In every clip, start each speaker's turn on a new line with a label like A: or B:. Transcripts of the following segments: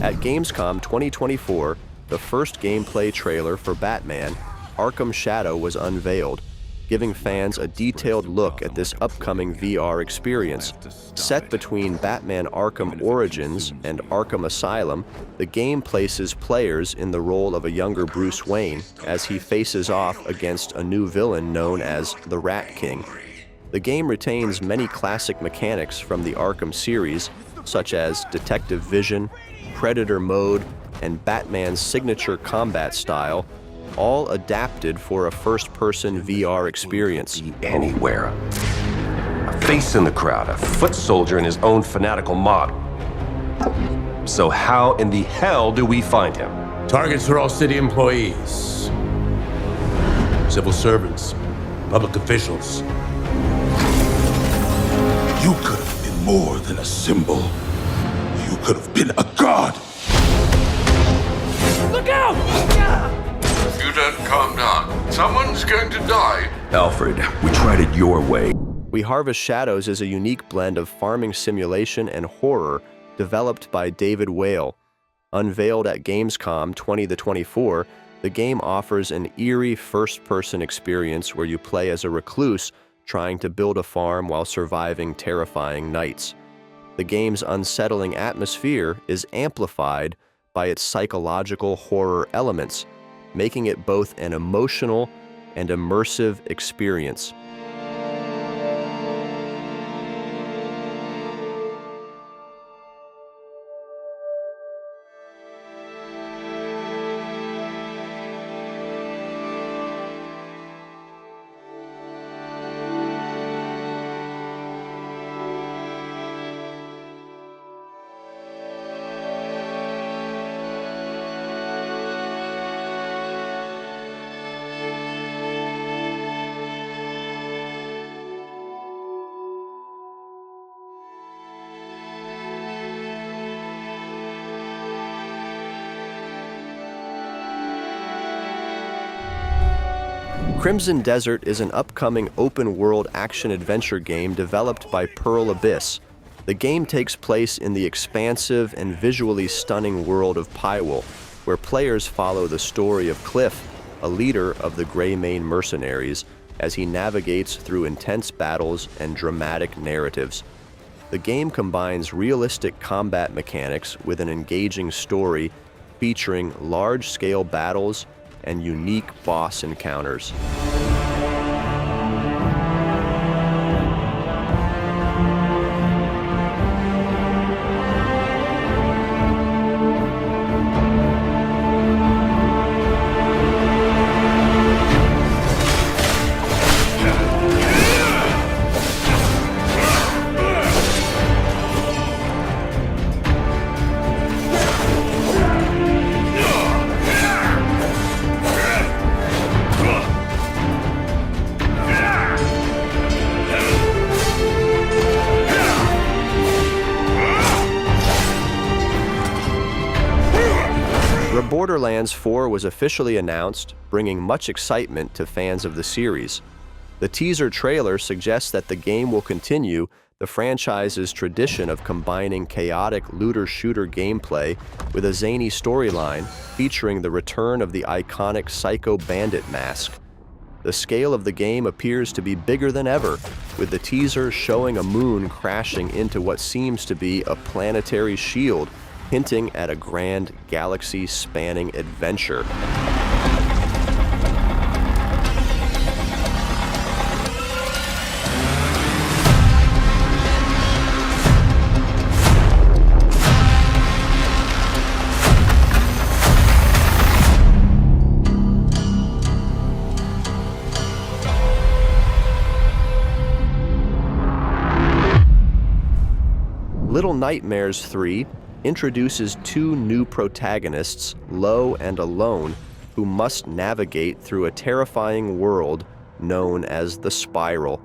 A: At Gamescom 2024, the first gameplay trailer for Batman, Arkham Shadow was unveiled, giving fans a detailed look at this upcoming VR experience. Set between Batman Arkham Origins and Arkham Asylum, the game places players in the role of a younger Bruce Wayne as he faces off against a new villain known as the Rat King. The game retains many classic mechanics from the Arkham series, such as detective vision, Predator mode, and Batman's signature combat style, all adapted for a first-person VR experience.
B: Anywhere. A face in the crowd, a foot soldier in his own fanatical mob. So how in the hell do we find him?
C: Targets are all city employees, civil servants, public officials. You could have been more than a symbol. You could have been a god.
D: Look out!
E: If you don't calm down, someone's going to die.
B: Alfred, we tried it your way.
A: We Harvest Shadows is a unique blend of farming simulation and horror developed by David Whale. Unveiled at Gamescom 2024, the game offers an eerie first-person experience where you play as a recluse trying to build a farm while surviving terrifying nights. The game's unsettling atmosphere is amplified by its psychological horror elements, making it both an emotional and immersive experience. Crimson Desert is an upcoming open-world action-adventure game developed by Pearl Abyss. The game takes place in the expansive and visually stunning world of Pywell, where players follow the story of Cliff, a leader of the Greymane mercenaries, as he navigates through intense battles and dramatic narratives. The game combines realistic combat mechanics with an engaging story featuring large-scale battles and unique boss encounters. Borderlands 4 was officially announced, bringing much excitement to fans of the series. The teaser trailer suggests that the game will continue the franchise's tradition of combining chaotic looter-shooter gameplay with a zany storyline featuring the return of the iconic Psycho Bandit mask. The scale of the game appears to be bigger than ever, with the teaser showing a moon crashing into what seems to be a planetary shield, hinting at a grand galaxy-spanning adventure. Little Nightmares 3 introduces two new protagonists, Lo and Alone, who must navigate through a terrifying world known as the Spiral.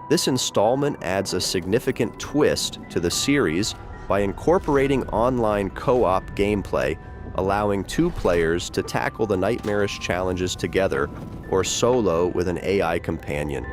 A: This installment adds a significant twist to the series by incorporating online co-op gameplay, allowing two players to tackle the nightmarish challenges together or solo with an AI companion.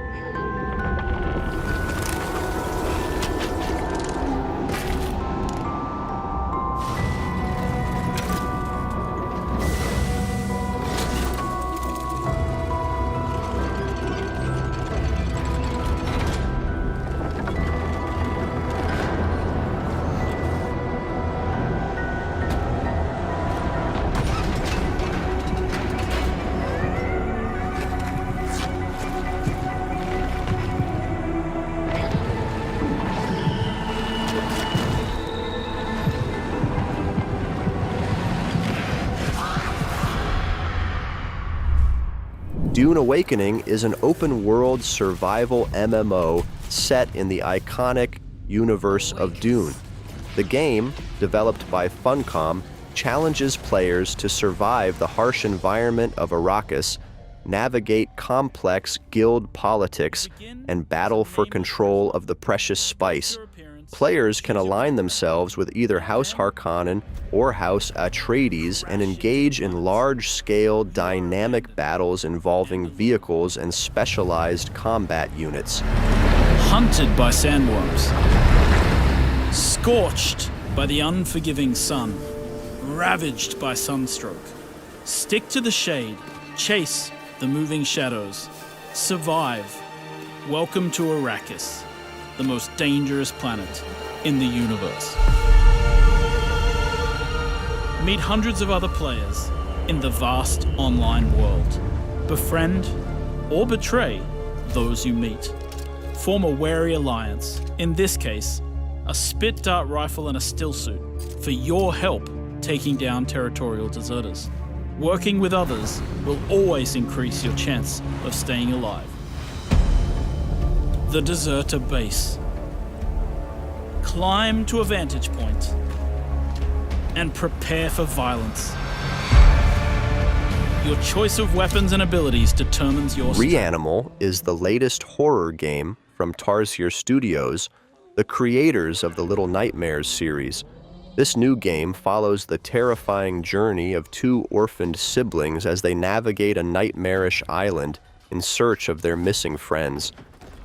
A: Dune Awakening is an open-world survival MMO set in the iconic universe of Dune. The game, developed by Funcom, challenges players to survive the harsh environment of Arrakis, navigate complex guild politics, and battle for control of the precious spice. Players can align themselves with either House Harkonnen or House Atreides and engage in large-scale dynamic battles involving vehicles and specialized combat units.
D: Hunted by sandworms, scorched by the unforgiving sun, ravaged by sunstroke. Stick to the shade, chase the moving shadows, survive. Welcome to Arrakis, the most dangerous planet in the universe. Meet hundreds of other players in the vast online world. Befriend or betray those you meet. Form a wary alliance, in this case, a spit dart rifle and a still suit, for your help taking down territorial deserters. Working with others will always increase your chance of staying alive. The Deserter Base. Climb to a vantage point and prepare for violence. Your choice of weapons and abilities determines your strength.
A: Reanimal is the latest horror game from Tarsier Studios, the creators of the Little Nightmares series. This new game follows the terrifying journey of two orphaned siblings as they navigate a nightmarish island in search of their missing friends.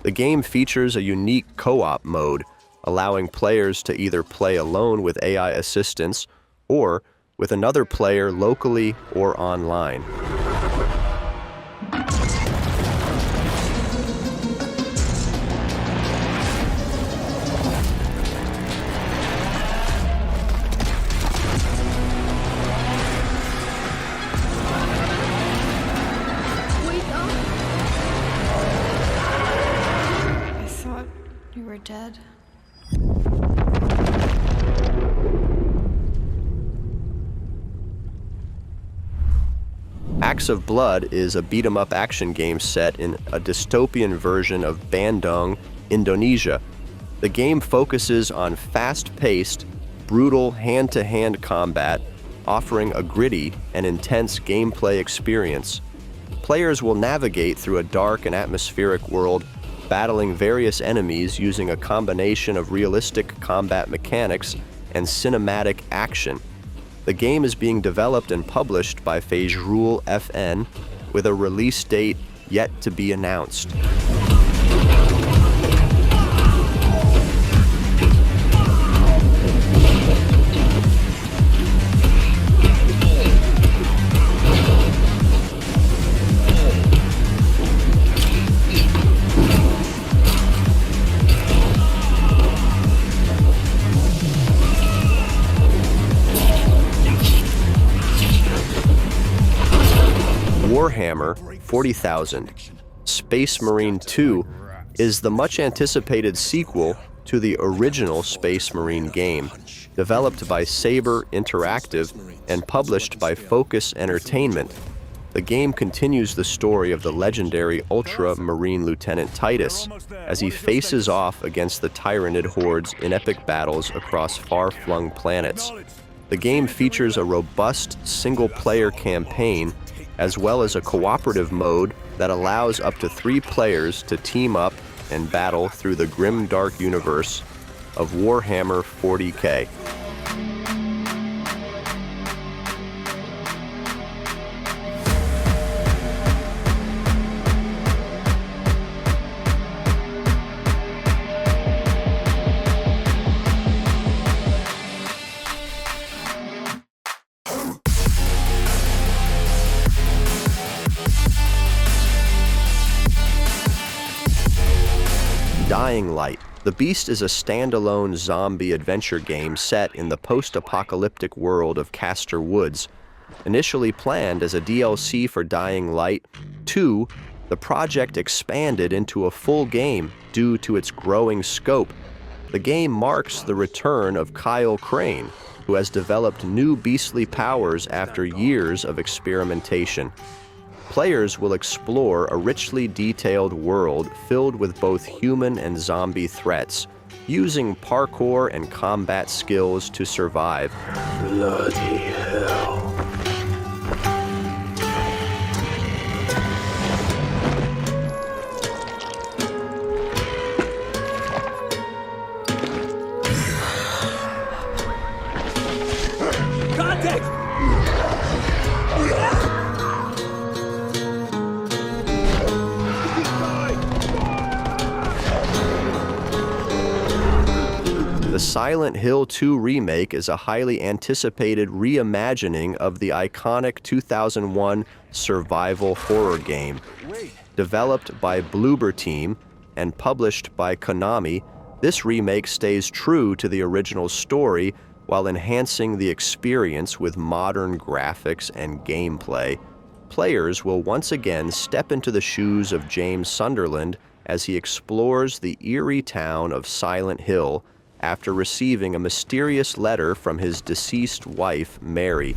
A: The game features a unique co-op mode, allowing players to either play alone with AI assistance or with another player locally or online.
F: You were dead.
A: Acts of Blood is a beat-em-up action game set in a dystopian version of Bandung, Indonesia. The game focuses on fast-paced, brutal hand-to-hand combat, offering a gritty and intense gameplay experience. Players will navigate through a dark and atmospheric world, battling various enemies using a combination of realistic combat mechanics and cinematic action. The game is being developed and published by Fejrul FN, with a release date yet to be announced. Warhammer 40,000 Space Marine 2 is the much-anticipated sequel to the original Space Marine game, developed by Saber Interactive and published by Focus Entertainment. The game continues the story of the legendary Ultramarine Lieutenant Titus as he faces off against the Tyranid hordes in epic battles across far-flung planets. The game features a robust single-player campaign as well as a cooperative mode that allows up to 3 players to team up and battle through the grim dark universe of Warhammer 40K. Dying Light. The Beast is a standalone zombie adventure game set in the post-apocalyptic world of Castor Woods. Initially planned as a DLC for Dying Light 2, the project expanded into a full game due to its growing scope. The game marks the return of Kyle Crane, who has developed new beastly powers after years of experimentation. Players will explore a richly detailed world filled with both human and zombie threats, using parkour and combat skills to survive.
G: Bloody hell.
A: The Silent Hill 2 remake is a highly anticipated reimagining of the iconic 2001 survival horror game. Developed by Bloober Team and published by Konami, this remake stays true to the original story while enhancing the experience with modern graphics and gameplay. Players will once again step into the shoes of James Sunderland as he explores the eerie town of Silent Hill after receiving a mysterious letter from his deceased wife, Mary.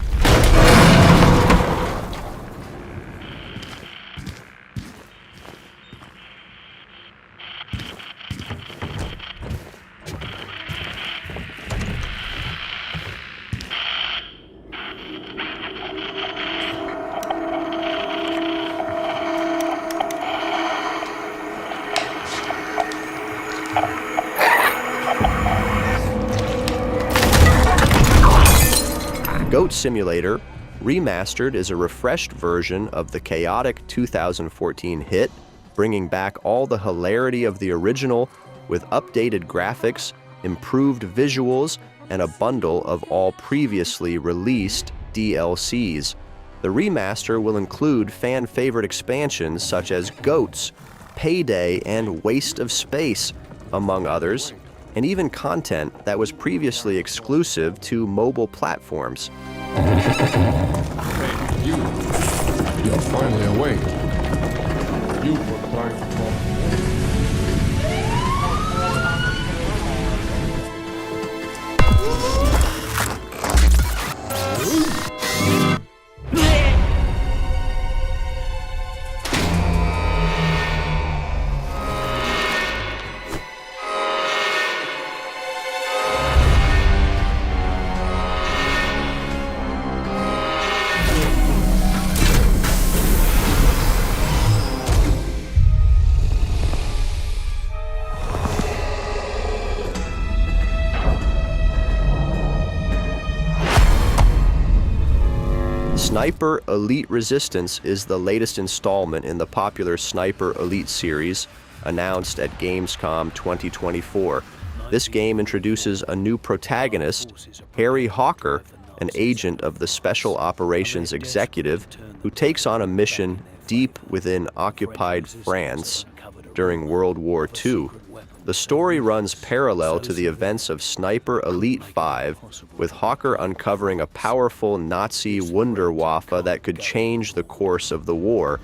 A: Goat Simulator Remastered is a refreshed version of the chaotic 2014 hit, bringing back all the hilarity of the original with updated graphics, improved visuals, and a bundle of all previously released DLCs. The remaster will include fan-favorite expansions such as Goats, Payday, and Waste of Space, among others, and even content that was previously exclusive to mobile platforms.
H: Hey, you're finally awake. You were blind for
A: Sniper Elite Resistance is the latest installment in the popular Sniper Elite series, announced at Gamescom 2024. This game introduces a new protagonist, Harry Hawker, an agent of the Special Operations Executive, who takes on a mission deep within occupied France during World War II. The story runs parallel to the events of Sniper Elite 5, with Hawker uncovering a powerful Nazi Wunderwaffe that could change the course of the war.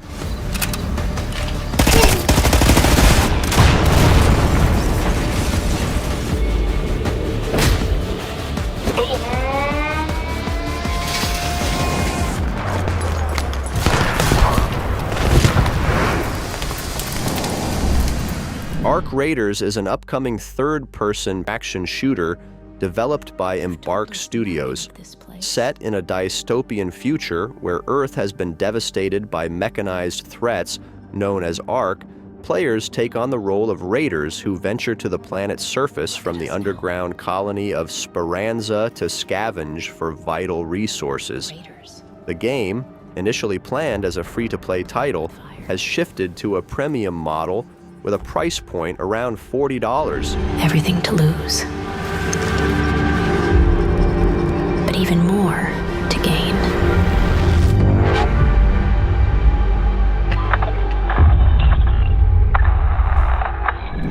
A: Ark Raiders is an upcoming third-person action shooter developed by Embark Studios. Set in a dystopian future where Earth has been devastated by mechanized threats known as Ark, players take on the role of raiders who venture to the planet's surface from the underground colony of Speranza to scavenge for vital resources. The game, initially planned as a free-to-play title, has shifted to a premium model with a price point around $40.
I: Everything to lose, but even more to gain.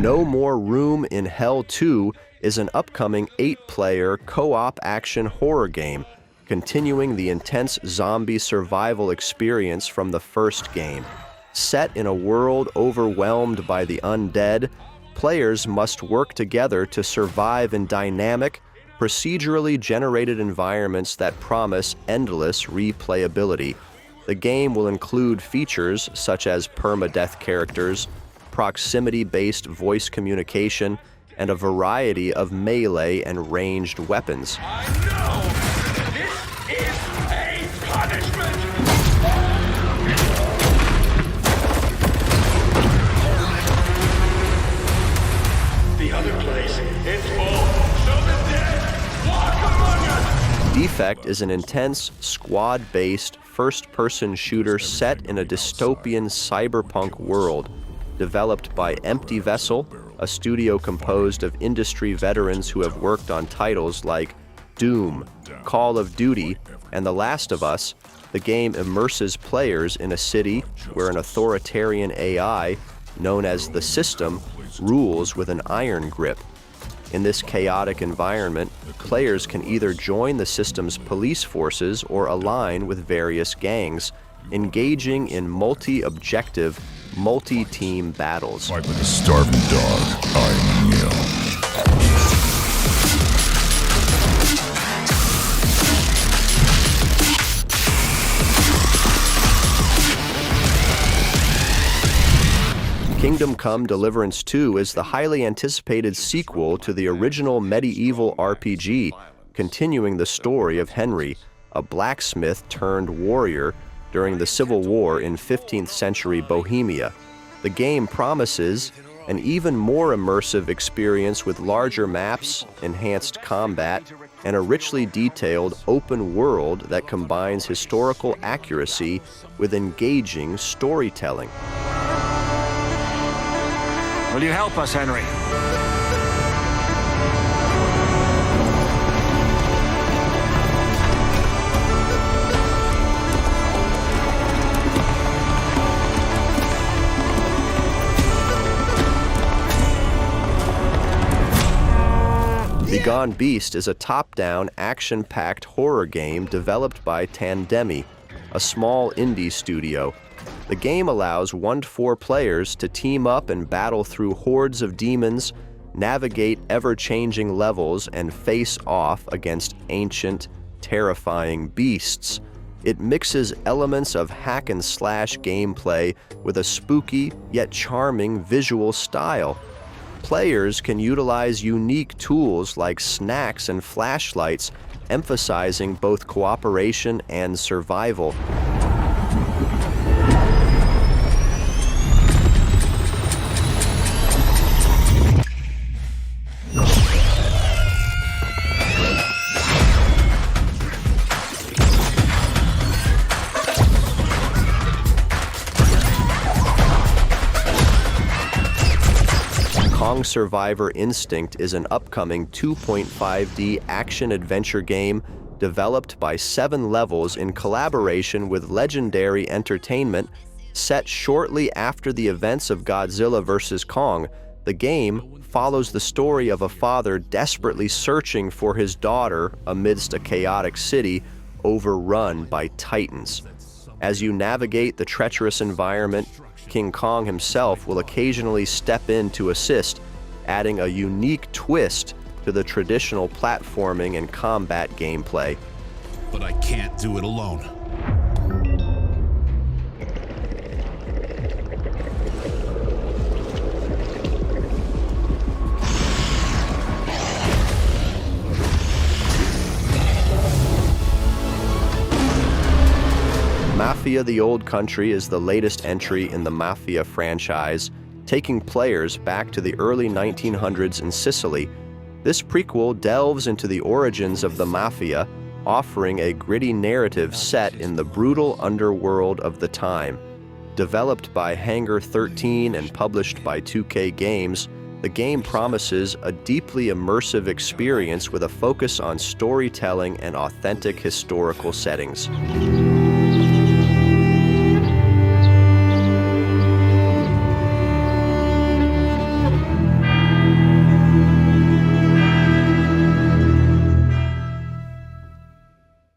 A: No More Room in Hell 2 is an upcoming 8-player co-op action horror game, continuing the intense zombie survival experience from the first game. Set in a world overwhelmed by the undead, players must work together to survive in dynamic, procedurally generated environments that promise endless replayability. The game will include features such as permadeath characters, proximity-based voice communication, and a variety of melee and ranged weapons.
E: I know! This is a punishment! The other place, it's full. So the dead walk among us!
A: Defect is an intense, squad-based, first-person shooter set in a dystopian cyberpunk world, developed by Empty Vessel, a studio composed of industry veterans who have worked on titles like Doom, Call of Duty, and The Last of Us. The game immerses players in a city where an authoritarian AI, known as the System, rules with an iron grip. In this chaotic environment, players can either join the System's police forces or align with various gangs, engaging in multi-objective, multi-team battles.
C: Fight like a starving dog. I'm Neil.
A: Kingdom Come: Deliverance 2 is the highly anticipated sequel to the original medieval RPG, continuing the story of Henry, a blacksmith turned warrior during the Civil War in 15th century Bohemia. The game promises an even more immersive experience with larger maps, enhanced combat, and a richly detailed open world that combines historical accuracy with engaging storytelling.
J: Will you help us, Henry?
A: Begone Beast is a top-down, action-packed horror game developed by Tandemi, a small indie studio. The game allows 1 to 4 players to team up and battle through hordes of demons, navigate ever-changing levels, and face off against ancient, terrifying beasts. It mixes elements of hack-and-slash gameplay with a spooky yet charming visual style. Players can utilize unique tools like snacks and flashlights, emphasizing both cooperation and survival. Kong Survivor Instinct is an upcoming 2.5D action-adventure game developed by 7 Levels in collaboration with Legendary Entertainment. Set shortly after the events of Godzilla vs. Kong, the game follows the story of a father desperately searching for his daughter amidst a chaotic city overrun by titans. As you navigate the treacherous environment, King Kong himself will occasionally step in to assist, adding a unique twist to the traditional platforming and combat gameplay.
C: But I can't do it alone.
A: Mafia The Old Country is the latest entry in the Mafia franchise, taking players back to the early 1900s in Sicily. This prequel delves into the origins of the Mafia, offering a gritty narrative set in the brutal underworld of the time. Developed by Hangar 13 and published by 2K Games, the game promises a deeply immersive experience with a focus on storytelling and authentic historical settings.